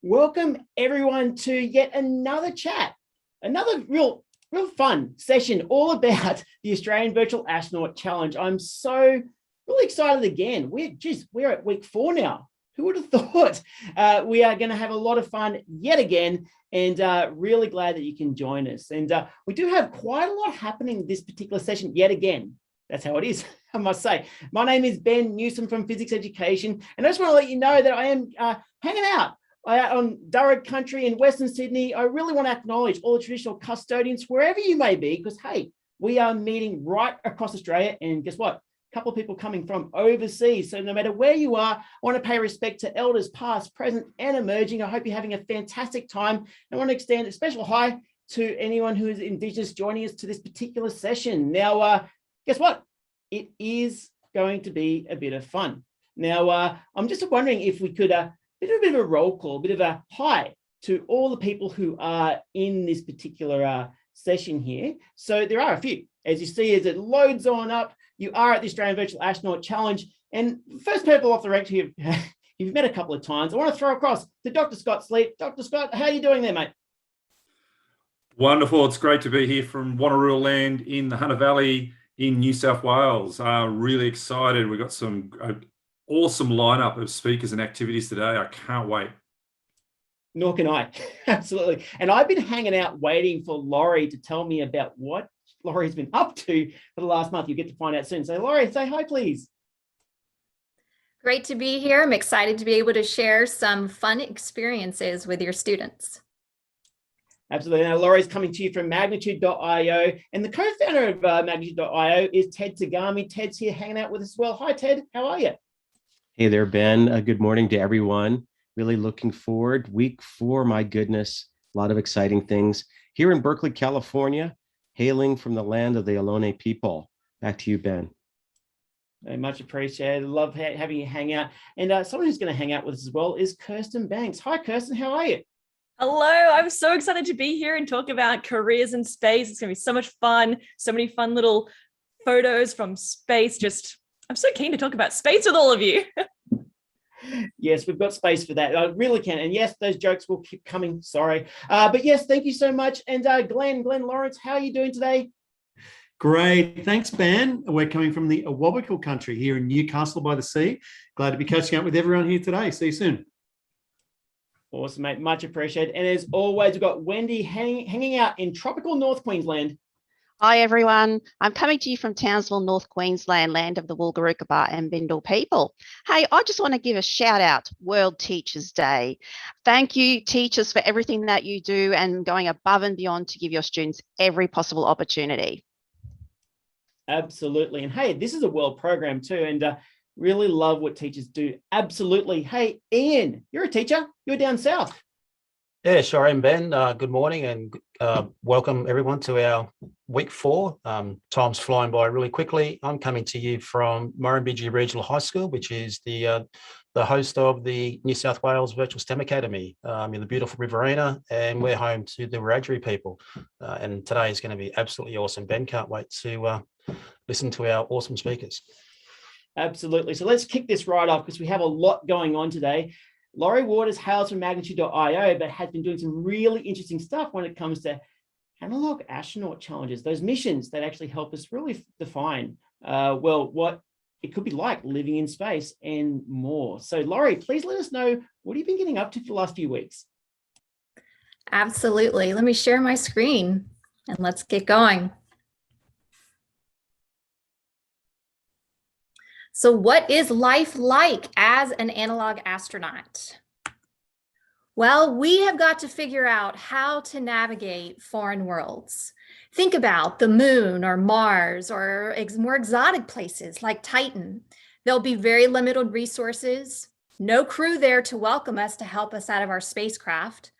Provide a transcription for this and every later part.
Welcome everyone to yet another chat, another real fun session all about the Australian Virtual Astronaut Challenge. I'm so really excited again. We're at week 4 now. Who would have thought? We are going to have a lot of fun yet again, and really glad that you can join us. And we do have quite a lot happening this particular session yet again. That's how it is, I must say. My name is Ben Newsome from Physics Education, and I just want to let you know that I am hanging out on Durrag country in Western Sydney. I really want to acknowledge all the traditional custodians, wherever you may be, because, hey, we are meeting right across Australia, and guess what? A couple of people coming from overseas. So no matter where you are, I want to pay respect to elders past, present, and emerging. I hope you're having a fantastic time. I want to extend a special hi to anyone who is Indigenous joining us to this particular session. Now, guess what? It is going to be a bit of fun. Now, I'm just wondering if we could bit of a roll call, a bit of a hi to all the people who are in this particular session here. So there are a few, as you see, as it loads on up. You are at the Australian Virtual Astronaut Challenge. And first people off the rank here, you've met a couple of times. I want to throw across to Dr. Scott Sleap. Dr. Scott, how are you doing there, mate? Wonderful. It's great to be here from Wanneroo land in the Hunter Valley in New South Wales. Really excited. We've got some awesome lineup of speakers and activities today. I can't wait. Nor can I. Absolutely. And I've been hanging out waiting for Laurie to tell me about what Laurie's been up to for the last month. You get to find out soon. So Laurie, say hi, please. Great to be here. I'm excited to be able to share some fun experiences with your students. Absolutely. Now, Laurie's coming to you from Magnitude.io, and the co-founder of Magnitude.io is Ted Tagami. Ted's here hanging out with us as well. Hi, Ted. How are you? Hey there, Ben. Good morning to everyone. Really looking forward. Week 4, my goodness, a lot of exciting things here in Berkeley, California, hailing from the land of the Ohlone people. Back to you, Ben. Very much appreciated. Love having you hang out. And someone who's going to hang out with us as well is Kirsten Banks. Hi, Kirsten. How are you? Hello, I'm so excited to be here and talk about careers in space. It's going to be so much fun. So many fun little photos from space. I'm so keen to talk about space with all of you. Yes, we've got space for that. I really can. And yes, those jokes will keep coming. Sorry. But yes, thank you so much. And Glenn Lawrence, how are you doing today? Great. Thanks, Ben. We're coming from the Awabakal country here in Newcastle by the Sea. Glad to be catching up with everyone here today. See you soon. Awesome, mate. Much appreciated. And as always, we've got Wendy hanging out in tropical North Queensland. Hi, everyone. I'm coming to you from Townsville, North Queensland, land of the Woolgarooka and Bindal people. Hey, I just want to give a shout out, World Teachers Day. Thank you, teachers, for everything that you do and going above and beyond to give your students every possible opportunity. Absolutely. And hey, this is a world program too. And really love what teachers do. Absolutely. Hey, Ian, you're a teacher. You're down south. Yeah, sure am, Ben. Good morning and welcome everyone to our week 4. Time's flying by really quickly. I'm coming to you from Murrumbidgee Regional High School, which is the host of the New South Wales Virtual STEM Academy in the beautiful Riverina, and we're home to the Wiradjuri people. And today is going to be absolutely awesome. Ben, can't wait to listen to our awesome speakers. Absolutely. So let's kick this right off because we have a lot going on today. Laurie Waters hails from Magnitude.io, but has been doing some really interesting stuff when it comes to analog astronaut challenges, those missions that actually help us really define, what it could be like living in space and more. So Laurie, please let us know, what have you been getting up to for the last few weeks? Absolutely. Let me share my screen and let's get going. So what is life like as an analog astronaut? Well, we have got to figure out how to navigate foreign worlds. Think about the moon or Mars or more exotic places like Titan. There'll be very limited resources, no crew there to welcome us to help us out of our spacecraft.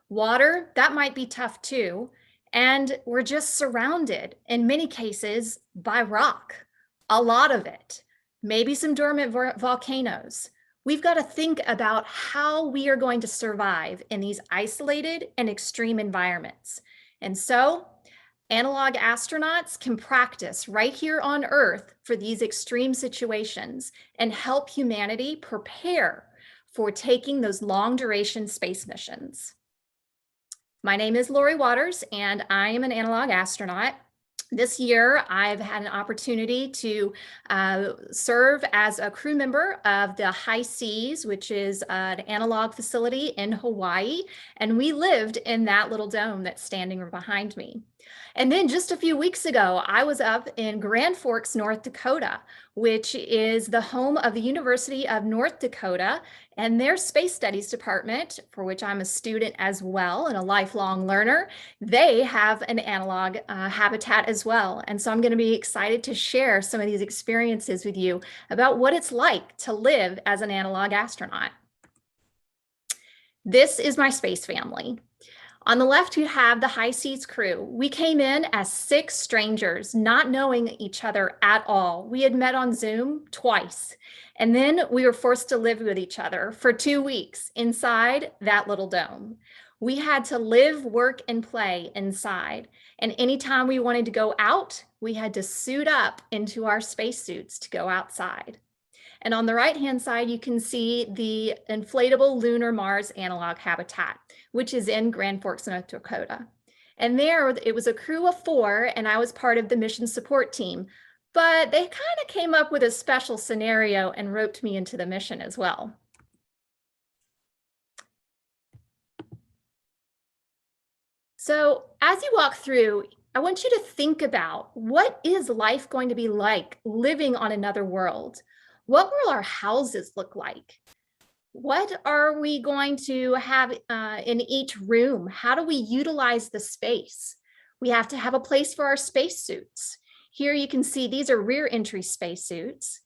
Water, that might be tough too. And we're just surrounded in many cases by rock, a lot of it. Maybe some dormant volcanoes. We've got to think about how we are going to survive in these isolated and extreme environments. And so analog astronauts can practice right here on Earth for these extreme situations and help humanity prepare for taking those long duration space missions. My name is Lori Waters, and I am an analog astronaut. This year, I've had an opportunity to serve as a crew member of the High Seas, which is an analog facility in Hawaii. And we lived in that little dome that's standing behind me. And then just a few weeks ago, I was up in Grand Forks, North Dakota, which is the home of the University of North Dakota and their Space Studies Department, for which I'm a student as well and a lifelong learner. They have an analog habitat as well. And so I'm going to be excited to share some of these experiences with you about what it's like to live as an analog astronaut. This is my space family. On the left, you have the High Seas crew. We came in as 6 strangers, not knowing each other at all. We had met on Zoom twice, and then we were forced to live with each other for 2 weeks inside that little dome. We had to live, work, and play inside. And anytime we wanted to go out, we had to suit up into our spacesuits to go outside. And on the right-hand side, you can see the inflatable lunar Mars analog habitat, which is in Grand Forks, North Dakota. And there, it was a crew of 4, and I was part of the mission support team. But they kind of came up with a special scenario and roped me into the mission as well. So as you walk through, I want you to think about, what is life going to be like living on another world? What will our houses look like? What are we going to have in each room? How do we utilize the space? We have to have a place for our spacesuits. Here you can see these are rear entry spacesuits.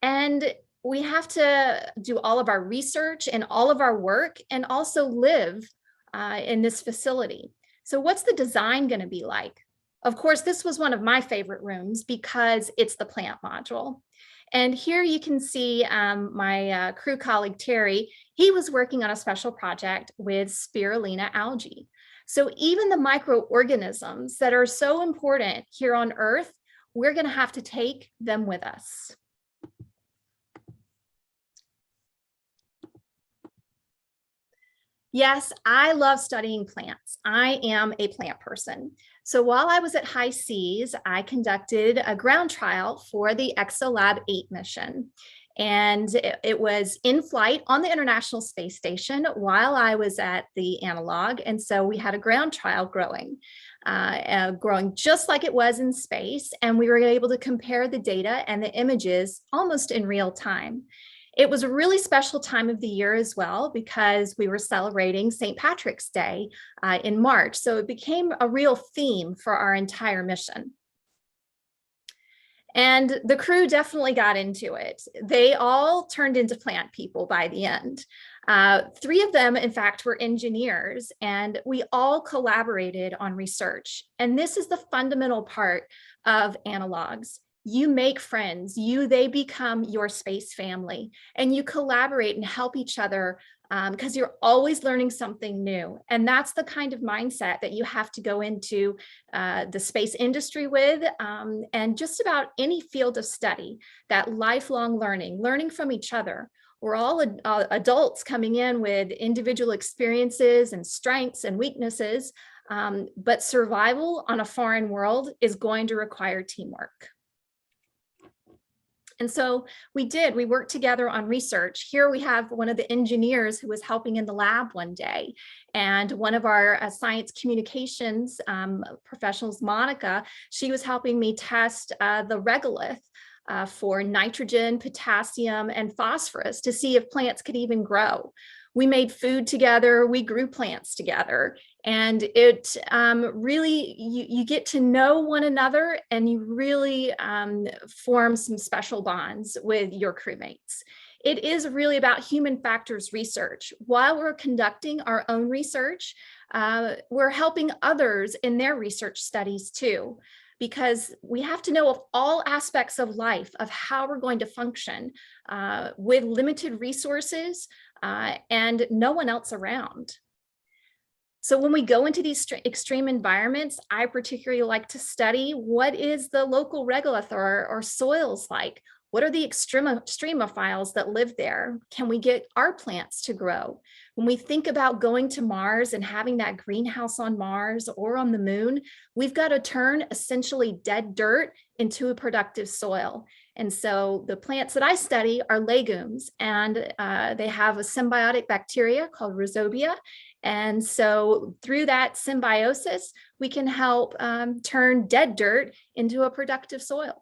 And we have to do all of our research and all of our work and also live in this facility. So what's the design going to be like? Of course, this was one of my favorite rooms because it's the plant module. And here you can see my crew colleague, Terry. He was working on a special project with spirulina algae. So even the microorganisms that are so important here on Earth, we're going to have to take them with us. Yes, I love studying plants. I am a plant person. So while I was at High Seas, I conducted a ground trial for the ExoLab 8 mission. And it was in flight on the International Space Station while I was at the analog. And so we had a ground trial growing just like it was in space. And we were able to compare the data and the images almost in real time. It was a really special time of the year as well, because we were celebrating St. Patrick's Day in March. So it became a real theme for our entire mission. And the crew definitely got into it. They all turned into plant people by the end. 3 of them, in fact, were engineers, and we all collaborated on research. And this is the fundamental part of analogs. You make friends, they become your space family, and you collaborate and help each other because you're always learning something new. And that's the kind of mindset that you have to go into the space industry with, and just about any field of study, that lifelong learning from each other. We're all adults coming in with individual experiences and strengths and weaknesses, but survival on a foreign world is going to require teamwork. And so we worked together on research. Here we have one of the engineers who was helping in the lab one day, and one of our science communications professionals, Monica, she was helping me test the regolith for nitrogen, potassium, and phosphorus to see if plants could even grow. We made food together, we grew plants together, and it really, you get to know one another, and you really form some special bonds with your crewmates. It is really about human factors research. While we're conducting our own research, we're helping others in their research studies too, because we have to know of all aspects of life, of how we're going to function with limited resources and no one else around. So when we go into these extreme environments, I particularly like to study what is the local regolith or soils like. What are the extremophiles that live there? Can we get our plants to grow? When we think about going to Mars and having that greenhouse on Mars or on the moon, we've got to turn essentially dead dirt into a productive soil. And so the plants that I study are legumes, and they have a symbiotic bacteria called rhizobia. And so through that symbiosis, we can help turn dead dirt into a productive soil.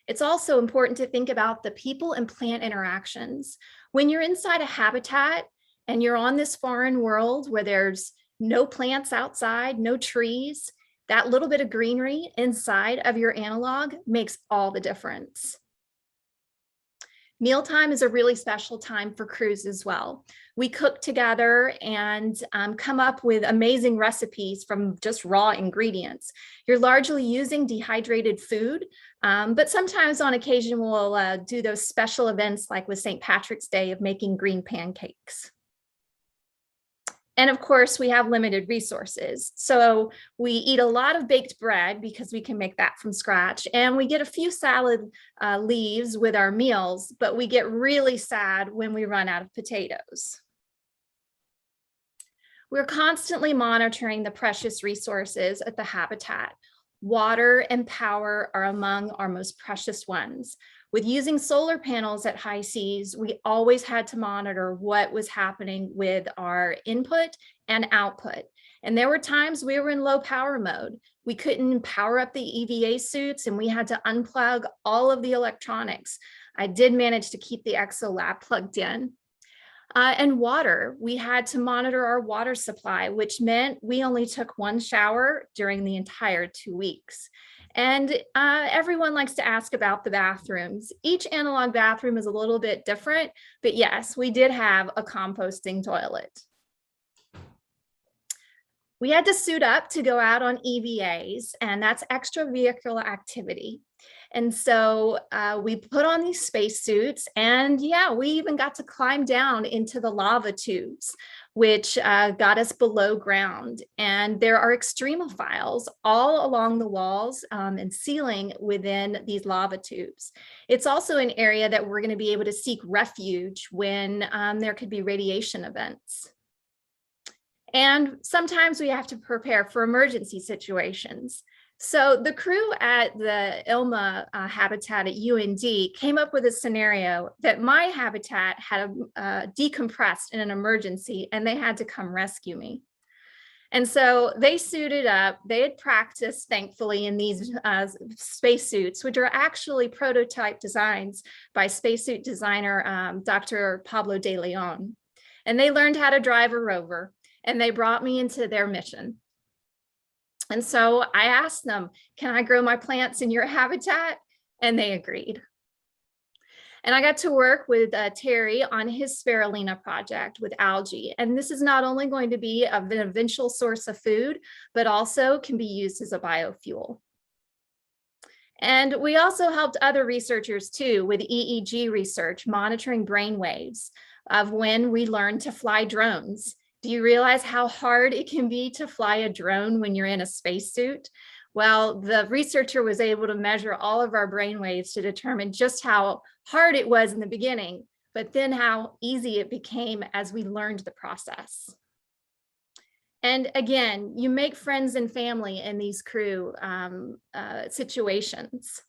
It's also important to think about the people and plant interactions. When you're inside a habitat and you're on this foreign world where there's no plants outside, no trees, that little bit of greenery inside of your analog makes all the difference. Mealtime is a really special time for crews as well. We cook together and come up with amazing recipes from just raw ingredients. You're largely using dehydrated food, but sometimes on occasion we'll do those special events like with St. Patrick's Day of making green pancakes. And of course, we have limited resources. So we eat a lot of baked bread because we can make that from scratch. And we get a few salad leaves with our meals, but we get really sad when we run out of potatoes. We're constantly monitoring the precious resources at the habitat. Water and power are among our most precious ones. With using solar panels at high seas, we always had to monitor what was happening with our input and output. And there were times we were in low power mode. We couldn't power up the EVA suits and we had to unplug all of the electronics. I did manage to keep the ExoLab plugged in. And water, we had to monitor our water supply, which meant we only took one shower during the entire 2 weeks. And everyone likes to ask about the bathrooms. Each analog bathroom is a little bit different, but yes, we did have a composting toilet. We had to suit up to go out on EVAs, and that's extravehicular activity. And so we put on these spacesuits, and yeah, we even got to climb down into the lava tubes, which got us below ground. And there are extremophiles all along the walls and ceiling within these lava tubes. It's also an area that we're going to be able to seek refuge when there could be radiation events. And sometimes we have to prepare for emergency situations. So the crew at the ILMA habitat at UND came up with a scenario that my habitat had decompressed in an emergency and they had to come rescue me. And so they suited up, they had practiced, thankfully, in these spacesuits, which are actually prototype designs by spacesuit designer Dr. Pablo de Leon. And they learned how to drive a rover and they brought me into their mission. And so I asked them, can I grow my plants in your habitat? And they agreed. And I got to work with Terry on his spirulina project with algae. And this is not only going to be an eventual source of food, but also can be used as a biofuel. And we also helped other researchers too with EEG research, monitoring brain waves of when we learn to fly drones. Do you realize how hard it can be to fly a drone when you're in a spacesuit? Well, the researcher was able to measure all of our brain waves to determine just how hard it was in the beginning, but then how easy it became as we learned the process. And again, you make friends and family in these crew situations.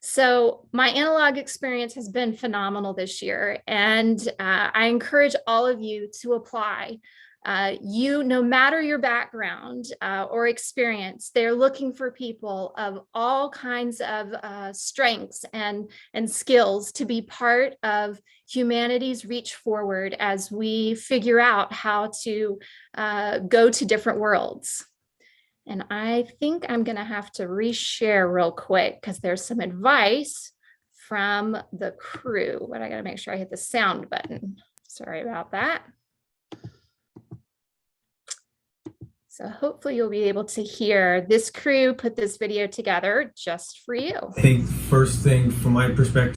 So my analog experience has been phenomenal this year, and I encourage all of you to apply. No matter your background or experience, they're looking for people of all kinds of strengths and skills to be part of humanity's reach forward as we figure out how to go to different worlds. And I think I'm going to have to reshare real quick because there's some advice from the crew, but I got to make sure I hit the sound button. Sorry about that. So hopefully you'll be able to hear. This crew put this video together just for you. I think first thing from my perspective,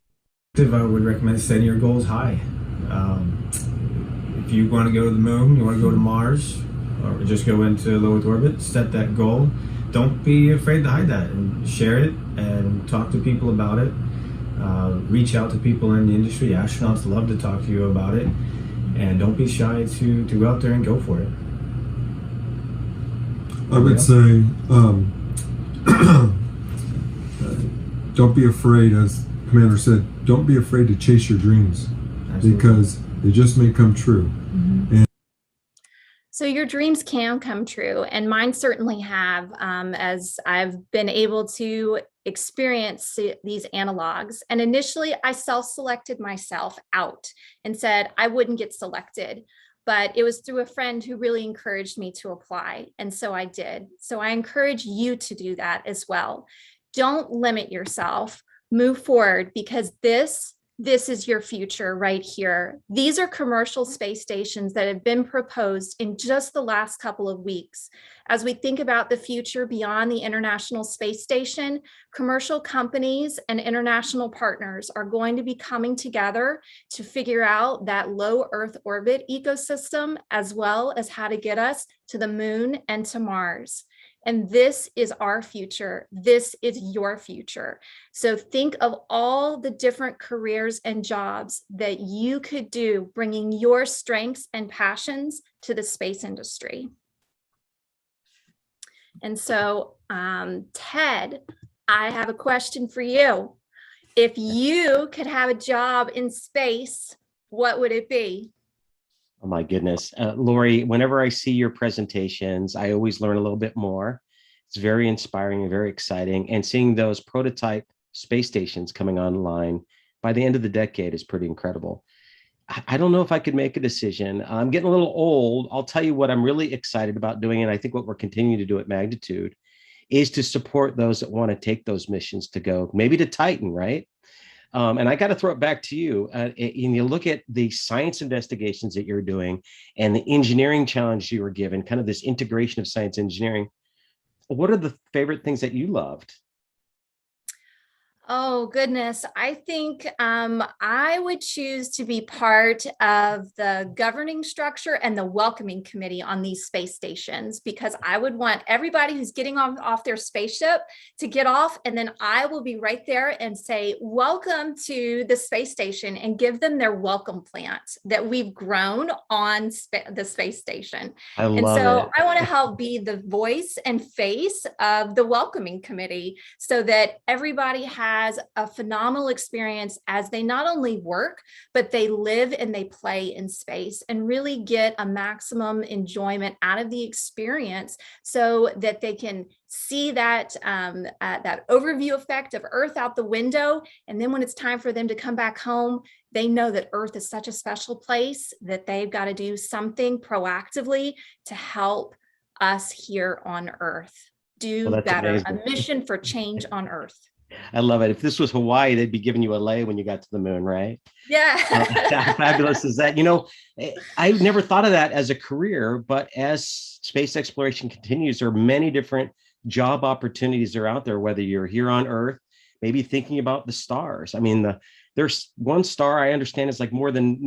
I would recommend setting your goals high. If you want to go to the moon, you want to go to Mars, or just go into low Earth orbit, set that goal. don't be afraid to hide that and share it and talk to people about it. Reach out to people in the industry. Astronauts love to talk to you about it, and don't be shy to go out there and go for it. I would say don't be afraid, as Commander said, don't be afraid to chase your dreams. Absolutely. Because they just may come true. And so your dreams can come true, and mine certainly have, as I've been able to experience these analogs. And initially I self-selected myself out and said I wouldn't get selected, but it was through a friend who really encouraged me to apply. And so I did. So I encourage you to do that as well. Don't limit yourself, move forward, because this is your future right here. These are commercial space stations that have been proposed in just the last couple of weeks. As we think about the future beyond the International Space Station, commercial companies and international partners are going to be coming together to figure out that low Earth orbit ecosystem, as well as how to get us to the moon and to Mars. And this is our future. This is your future. So think of all the different careers and jobs that you could do, bringing your strengths and passions to the space industry. And so, Ted, I have a question for you. If you could have a job in space, what would it be? Oh my goodness. Lori, whenever I see your presentations, I always learn a little bit more. It's very inspiring and very exciting. And seeing those prototype space stations coming online by the end of the decade is pretty incredible. I don't know if I could make a decision. I'm getting a little old. I'll tell you what I'm really excited about doing, and I think what we're continuing to do at Magnitude is to support those that want to take those missions to go, maybe to Titan, right? And I got to throw it back to you. And you look at the science investigations that you're doing and the engineering challenge you were given, kind of this integration of science engineering. What are the favorite things that you loved? Oh, goodness. I think I would choose to be part of the governing structure and the welcoming committee on these space stations, because I would want everybody who's getting off their spaceship to get off, and then I will be right there and say, welcome to the space station, and give them their welcome plant that we've grown on the space station. I want to help be the voice and face of the welcoming committee so that everybody has a phenomenal experience as they not only work, but they live and they play in space and really get a maximum enjoyment out of the experience, so that they can see that that overview effect of Earth out the window. And then when it's time for them to come back home, they know that Earth is such a special place that they've got to do something proactively to help us here on Earth do better. Amazing. A mission for change on Earth. I love it. If this was Hawaii, they'd be giving you a lei when you got to the moon, right? Yeah. How fabulous is that? You know, I never thought of that as a career, but as space exploration continues, there are many different job opportunities that are out there, whether you're here on Earth, maybe thinking about the stars. I mean, there's one star I understand is like more than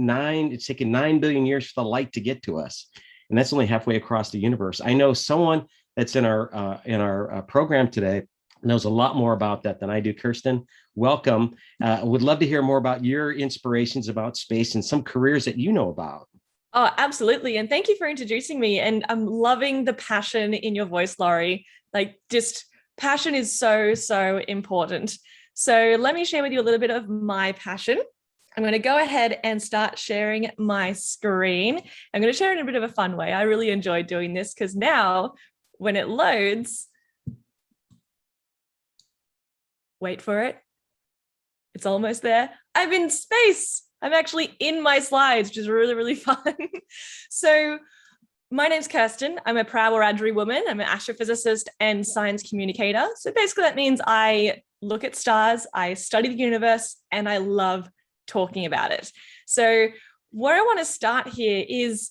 it's taken 9 billion years for the light to get to us. And that's only halfway across the universe. I know someone that's in our program today knows a lot more about that than I do. Kirsten, welcome. Would love to hear more about your inspirations about space and some careers that you know about. Oh, absolutely. And thank you for introducing me. And I'm loving the passion in your voice, Laurie. Like, just passion is so, so important. So let me share with you a little bit of my passion. I'm going to go ahead and start sharing my screen. I'm going to share it in a bit of a fun way. I really enjoy doing this because now when it loads, wait for it. It's almost there. I'm in space. I'm actually in my slides, which is really, really fun. So my name's Kirsten. I'm a proud Wiradjuri woman. I'm an astrophysicist and science communicator. So basically that means I look at stars, I study the universe, and I love talking about it. So where I want to start here is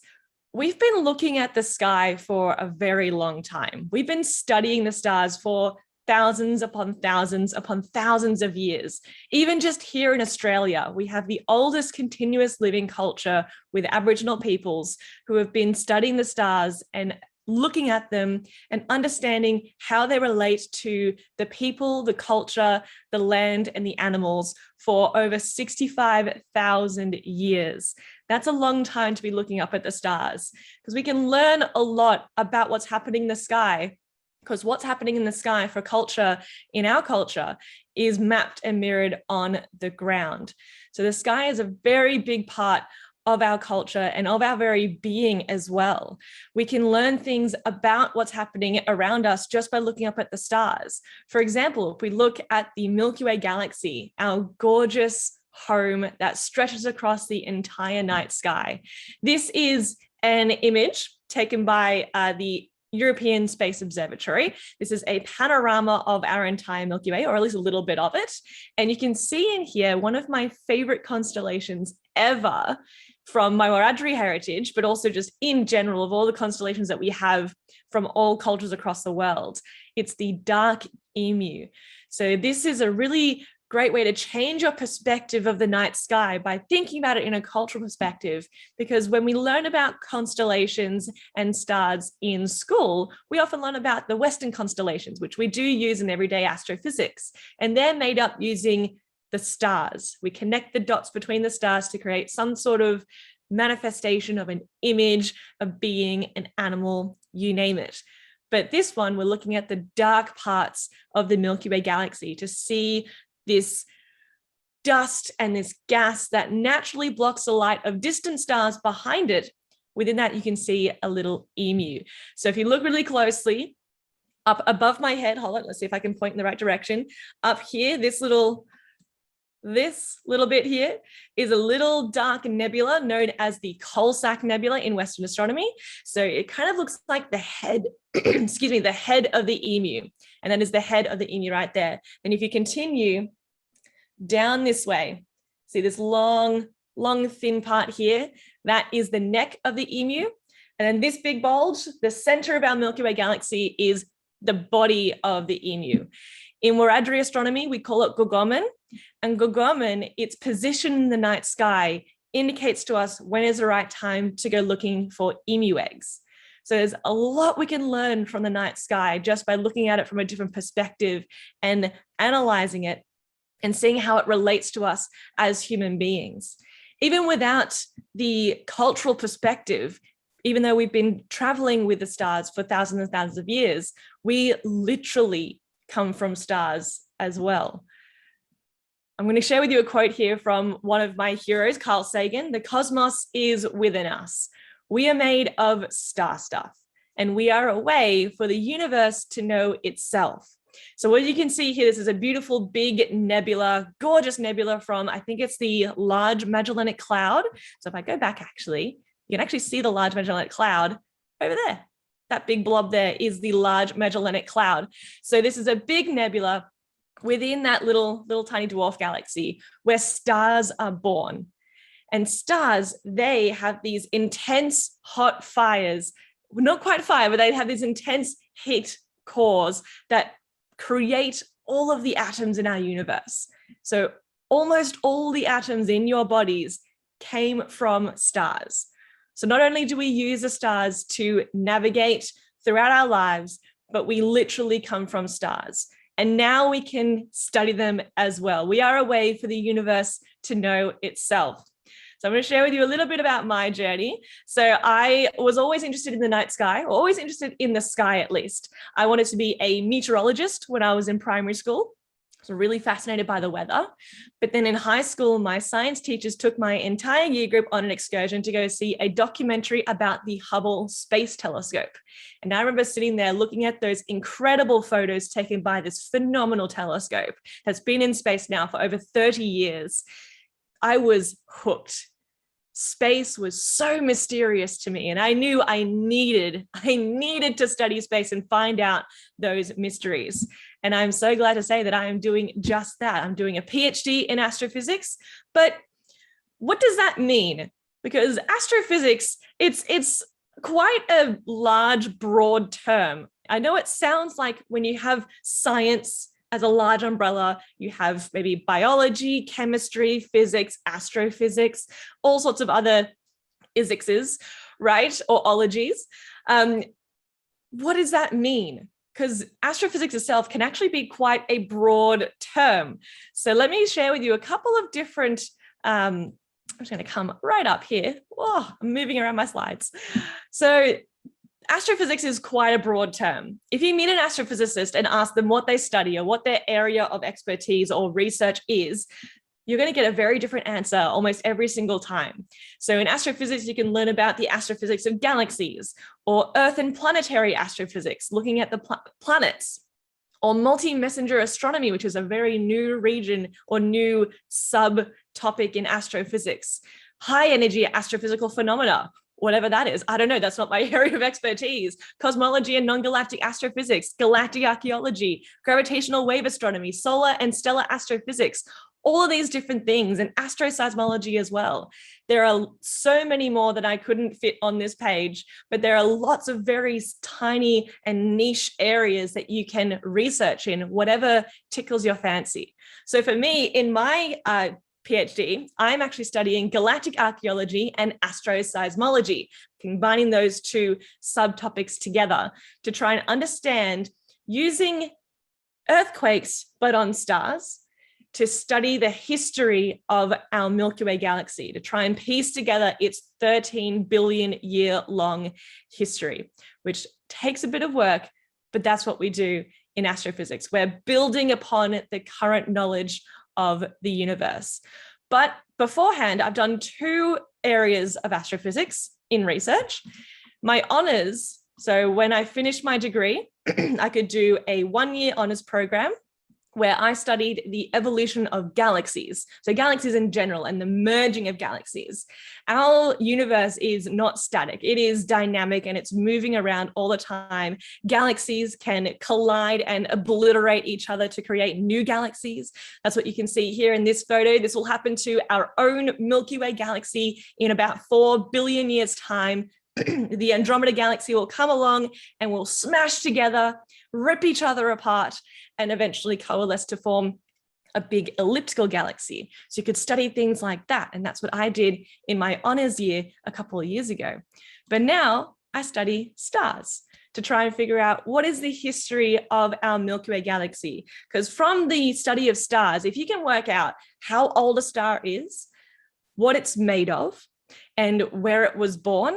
we've been looking at the sky for a very long time. We've been studying the stars for thousands upon thousands of years. Even just here in Australia, we have the oldest continuous living culture with Aboriginal peoples who have been studying the stars and looking at them and understanding how they relate to the people, the culture, the land, and the animals for over 65,000 years. That's a long time to be looking up at the stars, because we can learn a lot about what's happening in the sky, because what's happening in the sky for culture in our culture is mapped and mirrored on the ground. So the sky is a very big part of our culture and of our very being as well. We can learn things about what's happening around us just by looking up at the stars. For example, if we look at the Milky Way Galaxy, our gorgeous home that stretches across the entire night sky. This is an image taken by the European Space Observatory. This is a panorama of our entire Milky Way, or at least a little bit of it. And you can see in here one of my favorite constellations ever from my Wiradjuri heritage, but also just in general of all the constellations that we have from all cultures across the world. It's the dark emu. So this is a really great way to change your perspective of the night sky by thinking about it in a cultural perspective, because when we learn about constellations and stars in school, we often learn about the Western constellations, which we do use in everyday astrophysics, and they're made up using the stars. We connect the dots between the stars to create some sort of manifestation of an image, a being, an animal, you name it. But this one, we're looking at the dark parts of the Milky Way Galaxy to see this dust and this gas that naturally blocks the light of distant stars behind it. Within that, you can see a little emu. So if you look really closely, up above my head, hold on, let's see if I can point in the right direction. Up here, this little bit here is a little dark nebula known as the Colsack Nebula in Western astronomy. So it kind of looks like the head, excuse me, the head of the emu. And that is the head of the emu right there. And if you continue down this way, see this long, thin part here, that is the neck of the emu. And then this big bulge, the center of our Milky Way Galaxy, is the body of the emu. In Wiradjuri astronomy, we call it Gogomen. And Gogomen, its position in the night sky indicates to us when is the right time to go looking for emu eggs. So there's a lot we can learn from the night sky just by looking at it from a different perspective and analyzing it and seeing how it relates to us as human beings. Even without the cultural perspective, even though we've been traveling with the stars for thousands and thousands of years, we literally come from stars as well. I'm going to share with you a quote here from one of my heroes, Carl Sagan. The cosmos is within us. We are made of star stuff, and we are a way for the universe to know itself. So what you can see here, this is a beautiful big nebula, gorgeous nebula from, I think it's the Large Magellanic Cloud. So if I go back, actually, you can actually see the Large Magellanic Cloud over there. That big blob there is the Large Magellanic Cloud. So this is a big nebula within that little tiny dwarf galaxy where stars are born. And stars, they have these intense hot fires, not quite fire, but they have these intense heat cores that create all of the atoms in our universe. So almost all the atoms in your bodies came from stars. So not only do we use the stars to navigate throughout our lives, but we literally come from stars. And now we can study them as well. We are a way for the universe to know itself. So I'm going to share with you a little bit about my journey. So I was always interested in the night sky, or always interested in the sky at least. I wanted to be a meteorologist when I was in primary school. I was really fascinated by the weather. But then in high school, my science teachers took my entire year group on an excursion to go see a documentary about the Hubble Space Telescope. And I remember sitting there looking at those incredible photos taken by this phenomenal telescope that's been in space now for over 30 years. I was hooked. Space was so mysterious to me, and I knew I needed to study space and find out those mysteries. And I'm so glad to say that I am doing just that. I'm doing a PhD in astrophysics. But what does that mean? Because astrophysics, it's quite a large, broad term. I know it sounds like when you have science as a large umbrella, you have maybe biology, chemistry, physics, astrophysics, all sorts of other isixes, right? Or ologies. what does that mean? Because astrophysics itself can actually be quite a broad term. So let me share with you a couple of different, I'm just going to come right up here. Oh, I'm moving around my slides. So astrophysics is quite a broad term. If you meet an astrophysicist and ask them what they study or what their area of expertise or research is, you're going to get a very different answer almost every single time. So in astrophysics, you can learn about the astrophysics of galaxies, or Earth and planetary astrophysics, looking at the planets, or multi-messenger astronomy, which is a very new region or new subtopic in astrophysics. High energy astrophysical phenomena, whatever that is. I don't know, that's not my area of expertise. Cosmology and non-galactic astrophysics, galactic archaeology, gravitational wave astronomy, solar and stellar astrophysics, all of these different things, and astroseismology as well. There are so many more that I couldn't fit on this page, but there are lots of very tiny and niche areas that you can research in, whatever tickles your fancy. So for me, in my PhD, I'm actually studying galactic archaeology and astroseismology, combining those two subtopics together to try and understand, using earthquakes, but on stars, to study the history of our Milky Way galaxy, to try and piece together its 13 billion year long history, which takes a bit of work, but that's what we do in astrophysics. We're building upon the current knowledge of the universe. But beforehand, I've done 2 areas of astrophysics in research. My honors, so when I finished my degree, I could do a 1-year honors program where I studied the evolution of galaxies. So galaxies in general and the merging of galaxies. Our universe is not static, it is dynamic and it's moving around all the time. Galaxies can collide and obliterate each other to create new galaxies. That's what you can see here in this photo. This will happen to our own Milky Way galaxy in about 4 billion years' time. The Andromeda galaxy will come along and will smash together, rip each other apart, and eventually coalesce to form a big elliptical galaxy. So you could study things like that. And that's what I did in my honors year a couple of years ago. But now I study stars to try and figure out what is the history of our Milky Way galaxy. Because from the study of stars, if you can work out how old a star is, what it's made of, and where it was born,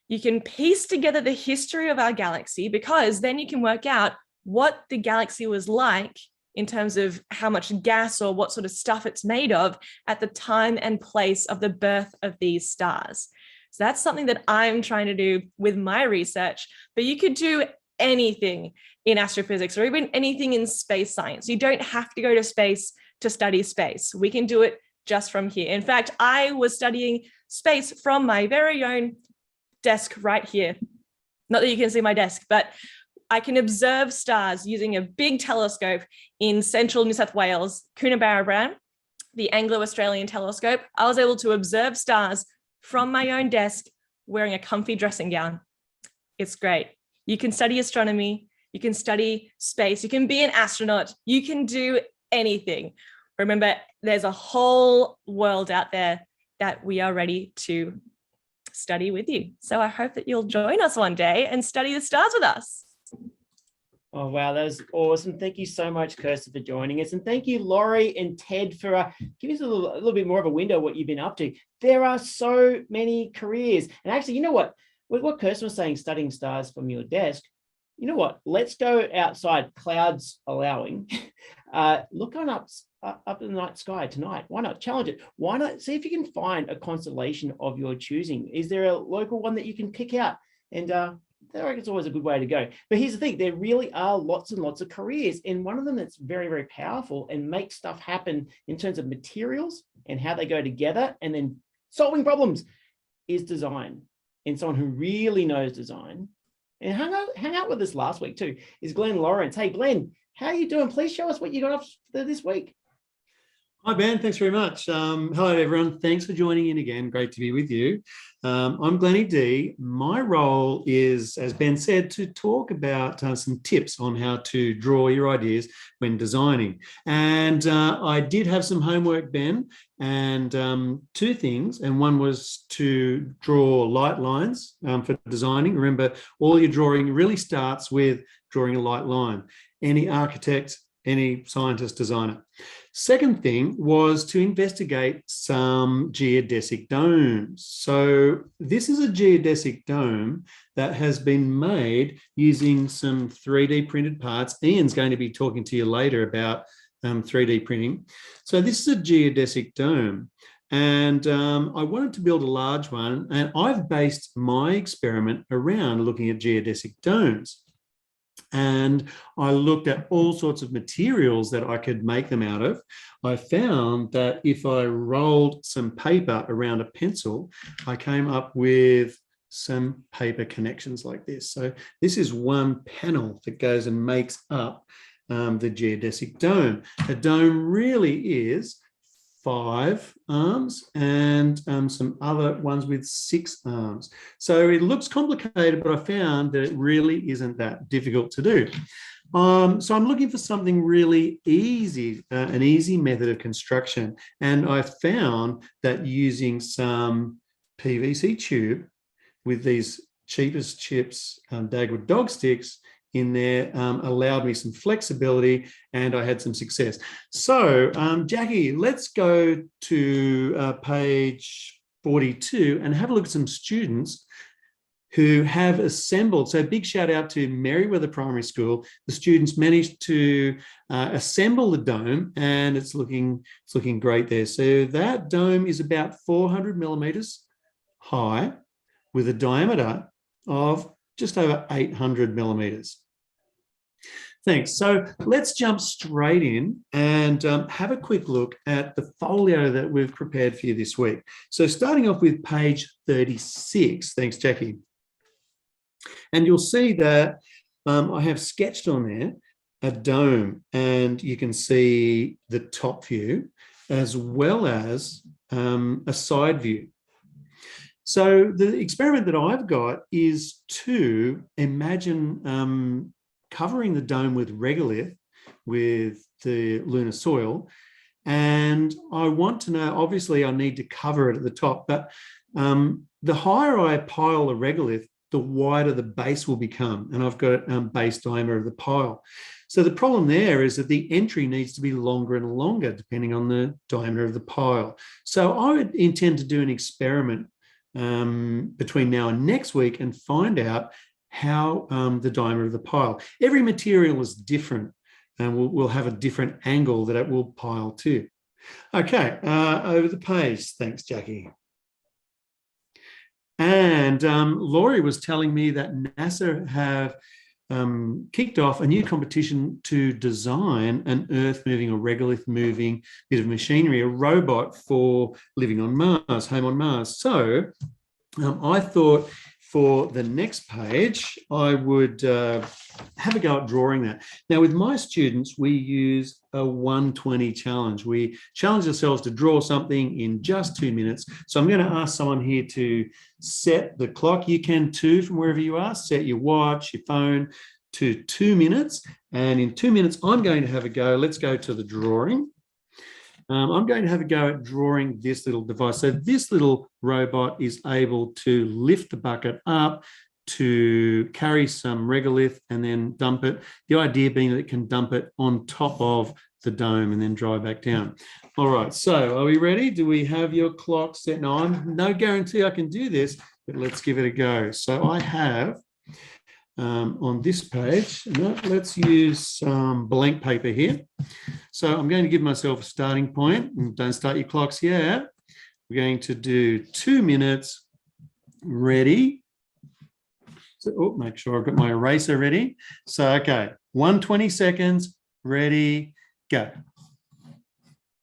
you can piece together the history of our galaxy, because then you can work out what the galaxy was like in terms of how much gas or what sort of stuff it's made of at the time and place of the birth of these stars. So that's something that I'm trying to do with my research, but you could do anything in astrophysics or even anything in space science. You don't have to go to space to study space. We can do it just from here. In fact, I was studying space from my very own desk right here. Not that you can see my desk, but I can observe stars using a big telescope in central New South Wales, Coonabarabran, the Anglo-Australian telescope. I was able to observe stars from my own desk wearing a comfy dressing gown. It's great. You can study astronomy, you can study space, you can be an astronaut, you can do anything. Remember, there's a whole world out there that we are ready to study with you. So I hope that you'll join us one day and study the stars with us. Oh, wow, that was awesome. Thank you so much, Kirsten, for joining us. And thank you, Laurie and Ted, for giving us a little bit more of a window of what you've been up to. There are so many careers. And actually, you know what? With what Kirsten was saying, studying stars from your desk, you know what? Let's go outside, clouds allowing. Look on up in the night sky tonight. Why not challenge it? Why not see if you can find a constellation of your choosing? Is there a local one that you can pick out? And I reckon it's always a good way to go. But here's the thing, there really are lots and lots of careers. And one of them that's very, very powerful and makes stuff happen in terms of materials and how they go together and then solving problems is design. And someone who really knows design and hang out with us last week too is Glenn Lawrence. Hey, Glenn, how are you doing? Please show us what you got up this week. Hi, Ben. Thanks very much. Hello, everyone. Thanks for joining in again. Great to be with you. I'm Glennie D. My role is, as Ben said, to talk about some tips on how to draw your ideas when designing. And I did have some homework, Ben, and two things. And one was to draw light lines for designing. Remember, all your drawing really starts with drawing a light line. Any architect, any scientist, designer. Second thing was to investigate some geodesic domes. So this is a geodesic dome that has been made using some 3D printed parts. Ian's going to be talking to you later about 3D printing. So this is a geodesic dome. And I wanted to build a large one, and I've based my experiment around looking at geodesic domes. And I looked at all sorts of materials that I could make them out of. I found that if I rolled some paper around a pencil, I came up with some paper connections like this. So this is one panel that goes and makes up the geodesic dome. A dome really is 5 arms and some other ones with 6 arms. So it looks complicated, but I found that it really isn't that difficult to do. So I'm looking for something really easy, an easy method of construction. And I found that using some PVC tube with these cheapest chips, Dagwood dog sticks, in there allowed me some flexibility, and I had some success. So Jackie, let's go to page 42 and have a look at some students who have assembled. So big shout out to Merriweather Primary School. The students managed to assemble the dome, and it's looking great there. So that dome is about 400 millimeters high with a diameter of just over 800 millimeters. Thanks. So let's jump straight in and have a quick look at the folio that we've prepared for you this week. So starting off with page 36, thanks, Jackie. And you'll see that I have sketched on there a dome, and you can see the top view as well as a side view. So the experiment that I've got is to imagine covering the dome with regolith with the lunar soil. And I want to know, obviously I need to cover it at the top, but the higher I pile the regolith, the wider the base will become. And I've got base diameter of the pile. So the problem there is that the entry needs to be longer and longer depending on the diameter of the pile. So I would intend to do an experiment between now and next week and find out how the diameter of the pile. Every material is different, and we'll have a different angle that it will pile to. Okay, over the page. Thanks, Jackie. And Laurie was telling me that NASA have kicked off a new competition to design an earth-moving or regolith-moving bit of machinery, a robot for living on Mars, home on Mars. So I thought for the next page, I would have a go at drawing that. Now, with my students, we use a 120 challenge. We challenge ourselves to draw something in just 2 minutes. So I'm going to ask someone here to set the clock. You can too, from wherever you are, set your watch, your phone to 2 minutes. And in 2 minutes, I'm going to have a go. Let's go to the drawing. I'm going to have a go at drawing this little device. So this little robot is able to lift the bucket up, to carry some regolith and then dump it. The idea being that it can dump it on top of the dome and then dry back down. All right, so are we ready? Do we have your clock set? No, I'm no guarantee I can do this, but let's give it a go. So I have on this page, let's use some blank paper here. So I'm going to give myself a starting point, and don't start your clocks yet. We're going to do 2 minutes, ready. So, make sure I've got my eraser ready. So, okay, 120 seconds, ready, go.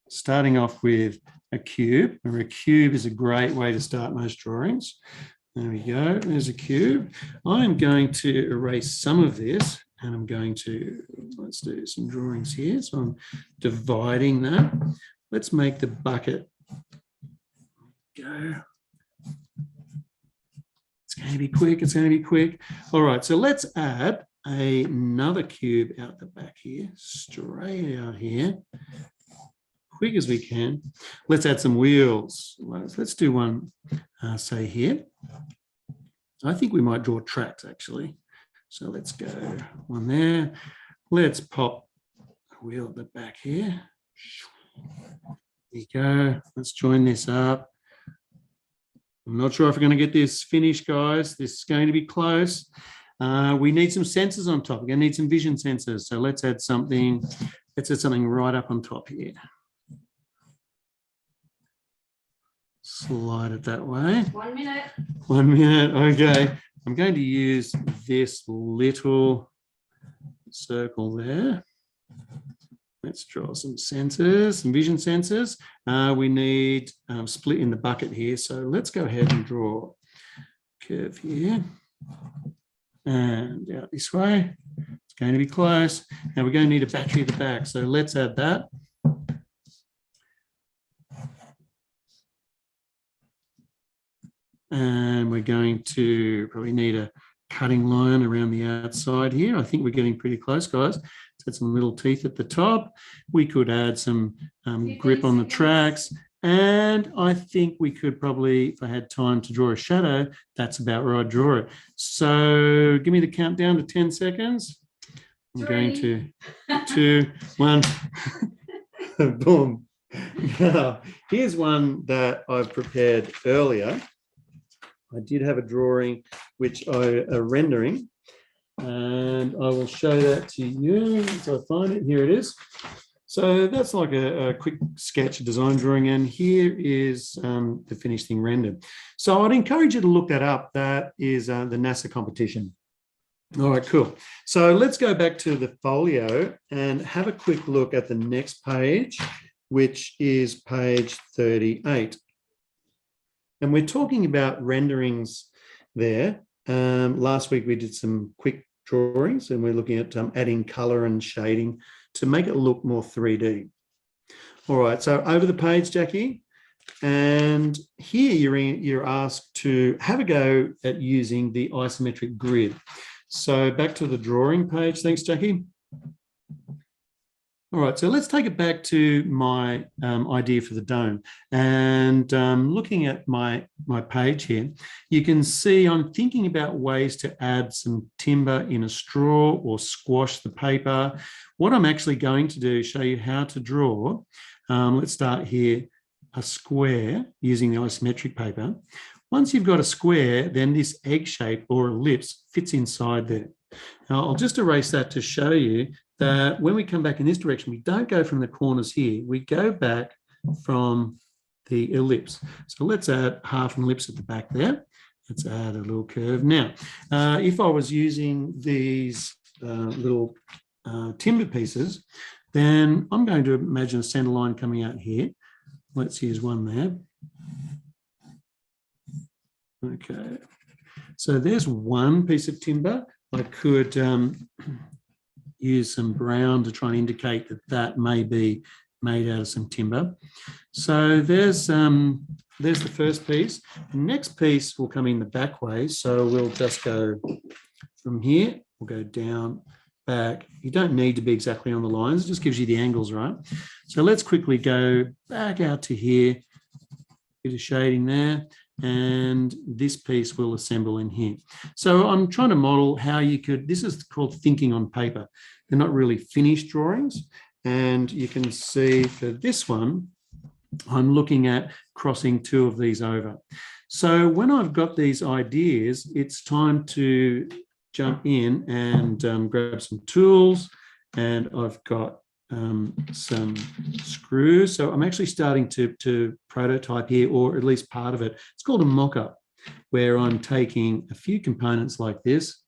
Starting off with a cube. A cube is a great way to start most drawings. There we go, there's a cube. I'm going to erase some of this, and I'm going to, let's do some drawings here. So I'm dividing that. let's make the bucket go. It's going to be quick. It's going to be quick. All right, so let's add another cube out the back here, straight out here, quick as we can. Let's add some wheels. Let's do one, say here. I think we might draw tracks actually. So let's go one there. Let's pop a wheel at the back here. There you go. Let's join this up. I'm not sure if we're going to get this finished, guys. This is going to be close. We need some sensors on top. We're going to need some vision sensors. So let's add something. Let's add something right up on top here. Slide it that way. 1 minute. 1 minute. Okay. I'm going to use this little circle there. Let's draw some sensors, some vision sensors. We need split in the bucket here. So let's go ahead and draw a curve here and out this way. It's going to be close. Now we're going to need a battery at the back. So let's add that. And we're going to probably need a cutting line around the outside here. I think we're getting pretty close, guys. Let's add some little teeth at the top. We could add some grip on the tracks. And I think we could probably, if I had time to draw a shadow, that's about where I'd draw it. So give me the countdown to 10 seconds. I'm going to 2, 1, boom. Now, here's one that I've prepared earlier. I did have a drawing which a rendering, and I will show that to you. So I find it, here it is. So that's like a quick sketch, a design drawing, and here is the finished thing rendered. So I'd encourage you to look that up. That is the NASA competition. All right, cool. So let's go back to the folio and have a quick look at the next page, which is page 38. And we're talking about renderings there. Last week we did some quick drawings, and we're looking at adding color and shading to make it look more 3D. All right, so over the page, Jackie. And here you're asked to have a go at using the isometric grid. So back to the drawing page. Thanks, Jackie. All right, so let's take it back to my idea for the dome. And looking at my page here, you can see I'm thinking about ways to add some timber in a straw or squash the paper. What I'm actually going to do is show you how to draw. Let's start here, a square using the isometric paper. Once you've got a square, then this egg shape or ellipse fits inside there. Now, I'll just erase that to show you that when we come back in this direction, we don't go from the corners here. We go back from the ellipse. So let's add half an ellipse at the back there. Let's add a little curve. Now, if I was using these little timber pieces, then I'm going to imagine a center line coming out here. Let's use one there. Okay. So there's one piece of timber. I could use some brown to try and indicate that that may be made out of some timber. So there's the first piece. The next piece will come in the back way. So we'll just go from here. We'll go down, back. You don't need to be exactly on the lines. It just gives you the angles, right? So let's quickly go back out to here. Bit of shading there. And this piece will assemble in here. So I'm trying to model how you could, this is called thinking on paper. They're not really finished drawings. And you can see for this one, I'm looking at crossing two of these over. So when I've got these ideas, it's time to jump in and grab some tools. And I've got some screws. So I'm actually starting to prototype here, or at least part of it. It's called a mock-up, where I'm taking a few components like this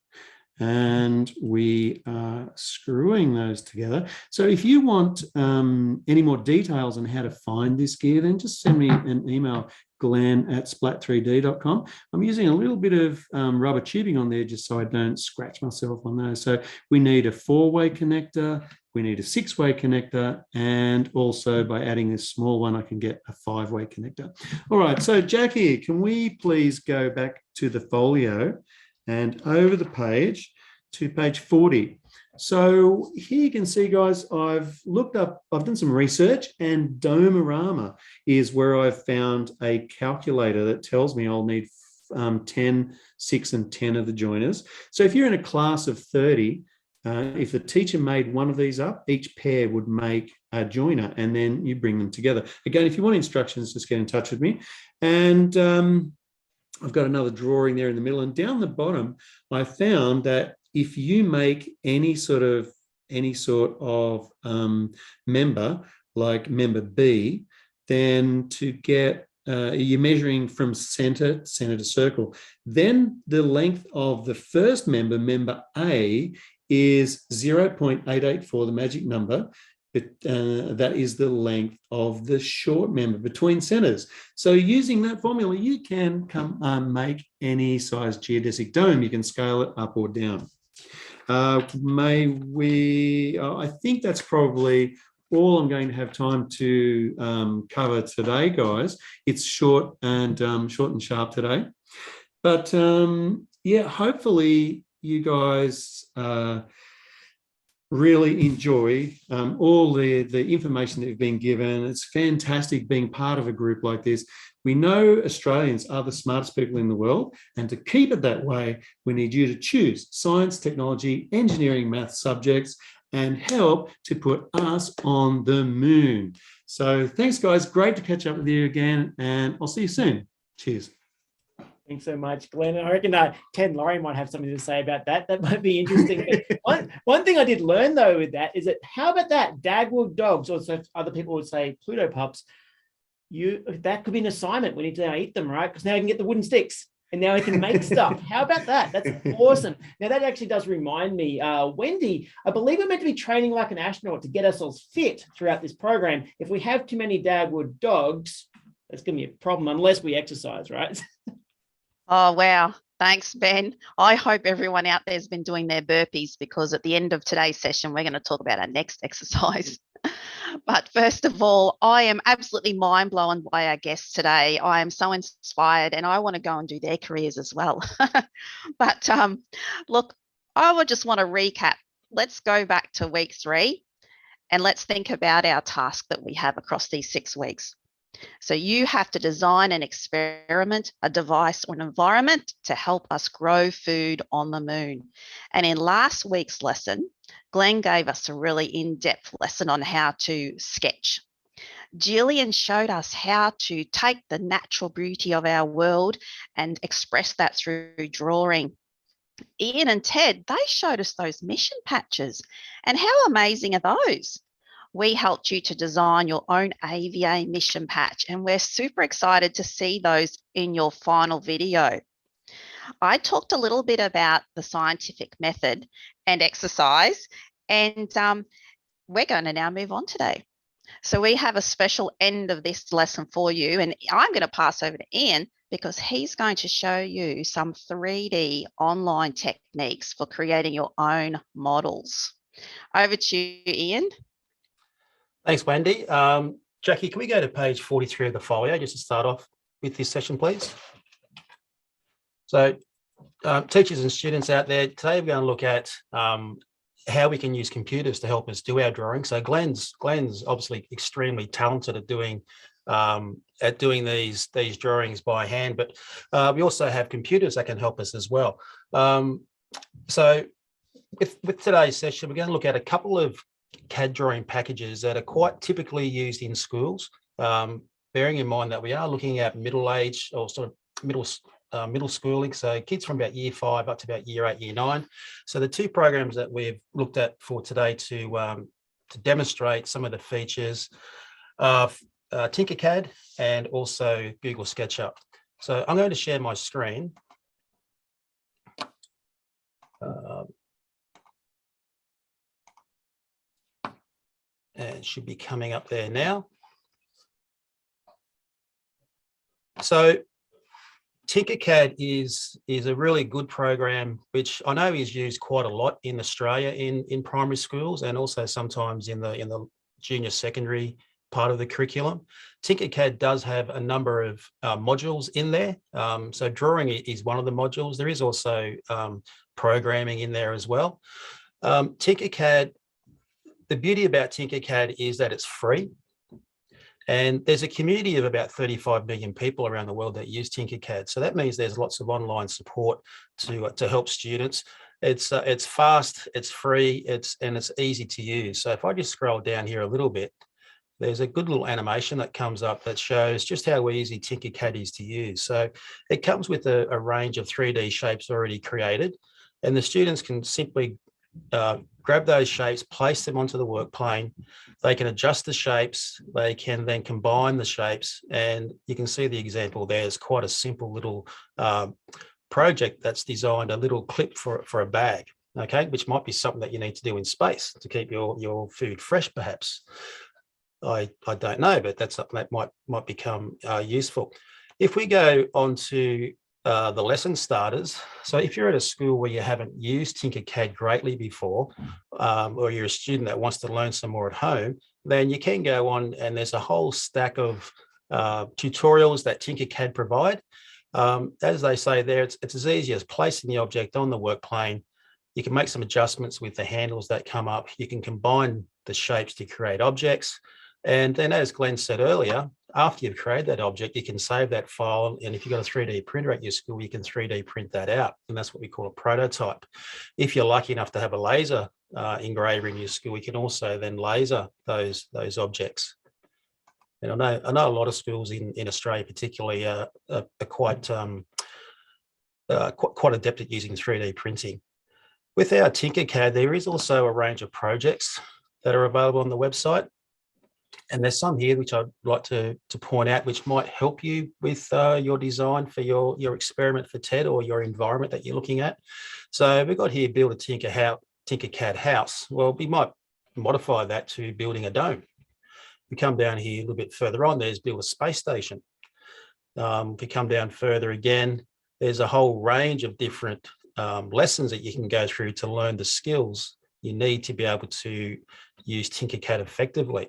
and we are screwing those together. So if you want any more details on how to find this gear, then just send me an email, glenn@splat3d.com. I'm using a little bit of rubber tubing on there just so I don't scratch myself on those. So we need a 4-way connector we need a 6-way connector, and also by adding this small one, I can get a 5-way connector. All right, so Jackie, can we please go back to the folio and over the page to page 40. So here you can see, guys, I've done some research, and Domarama is where I've found a calculator that tells me I'll need 10, 6, and 10 of the joiners. So if you're in a class of 30, if the teacher made one of these up, each pair would make a joiner, and then you bring them together. Again, if you want instructions, just get in touch with me. And I've got another drawing there in the middle, and down the bottom, I found that if you make any sort of member, like member B, then to get you're measuring from center to circle. Then the length of the first member, member A, is 0.884, the magic number. But that is the length of the short member between centers. So using that formula, you can make any size geodesic dome. You can scale it up or down. I think that's probably all I'm going to have time to cover today, guys. It's short and sharp today. But yeah, hopefully you guys really enjoy all the information that you've been given. It's fantastic being part of a group like this. We know Australians are the smartest people in the world, and to keep it that way, we need you to choose science, technology, engineering, math subjects, and help to put us on the moon. So thanks, guys. Great to catch up with you again, and I'll see you soon. Cheers. Thanks so much, Glenn. I reckon Ted and Laurie might have something to say about that. That might be interesting. One thing I did learn, though, with that is that how about that Dagwood dogs, or so other people would say Pluto pups, that could be an assignment. We need to now eat them, right? Because now I can get the wooden sticks and now I can make stuff. How about that? That's awesome. Now that actually does remind me, Wendy, I believe we're meant to be training like an astronaut to get ourselves fit throughout this program. If we have too many Dagwood dogs, that's going to be a problem unless we exercise, right? Oh, wow. Thanks, Ben. I hope everyone out there has been doing their burpees, because at the end of today's session, we're going to talk about our next exercise. But first of all, I am absolutely mind blown by our guests today. I am so inspired, and I want to go and do their careers as well. But look, I would just want to recap. Let's go back to week 3 and let's think about our task that we have across these 6 weeks. So you have to design an experiment, a device, or an environment to help us grow food on the moon. And in last week's lesson, Glenn gave us a really in-depth lesson on how to sketch. Jillian showed us how to take the natural beauty of our world and express that through drawing. Ian and Ted, they showed us those mission patches. And how amazing are those? We helped you to design your own AVA mission patch, and we're super excited to see those in your final video. I talked a little bit about the scientific method and exercise, and we're going to now move on today. So we have a special end of this lesson for you, and I'm going to pass over to Ian because he's going to show you some 3D online techniques for creating your own models. Over to you, Ian. Thanks, Wendy. Jackie, can we go to page 43 of the folio just to start off with this session, please? So teachers and students out there, today we're going to look at how we can use computers to help us do our drawing. So Glenn's obviously extremely talented at doing these drawings by hand, but we also have computers that can help us as well. So with today's session, we're going to look at a couple of Cad drawing packages that are quite typically used in schools, bearing in mind that we are looking at middle age or sort of middle schooling, so kids from about year 5 up to about year 8, year 9. So the 2 programs that we've looked at for today to demonstrate some of the features of Tinkercad and also Google SketchUp. So I'm going to share my screen. And it should be coming up there now. So Tinkercad is a really good program, which I know is used quite a lot in Australia in primary schools and also sometimes in the junior secondary part of the curriculum. Tinkercad does have a number of modules in there. So drawing is one of the modules. There is also programming in there as well. Tinkercad, the beauty about Tinkercad is that it's free. And there's a community of about 35 million people around the world that use Tinkercad. So that means there's lots of online support to help students. It's fast, it's free, and it's easy to use. So if I just scroll down here a little bit, there's a good little animation that comes up that shows just how easy Tinkercad is to use. So it comes with a range of 3D shapes already created, and the students can simply grab those shapes, place them onto the work plane. They can adjust the shapes. They can then combine the shapes, and you can see the example there. It's quite a simple little project that's designed a little clip for a bag, okay, which might be something that you need to do in space to keep your food fresh, perhaps. I don't know, but that's something that might become useful. If we go on to the lesson starters. So if you're at a school where you haven't used Tinkercad greatly before, or you're a student that wants to learn some more at home, then you can go on, and there's a whole stack of tutorials that Tinkercad provide. As they say there, it's as easy as placing the object on the work plane. You can make some adjustments with the handles that come up. You can combine the shapes to create objects. And then, as Glenn said earlier, after you've created that object, you can save that file. And if you've got a 3D printer at your school, you can 3D print that out. And that's what we call a prototype. If you're lucky enough to have a laser engraver in your school, you can also then laser those objects. And I know a lot of schools in Australia particularly are quite adept at using 3D printing. With our Tinkercad, there is also a range of projects that are available on the website. And there's some here which I'd like to point out, which might help you with your design for your experiment for TED or your environment that you're looking at. So we've got here, build a Tinkercad house. Well, we might modify that to building a dome. We come down here a little bit further on, there's build a space station. If we come down further again, there's a whole range of different lessons that you can go through to learn the skills you need to be able to use Tinkercad effectively.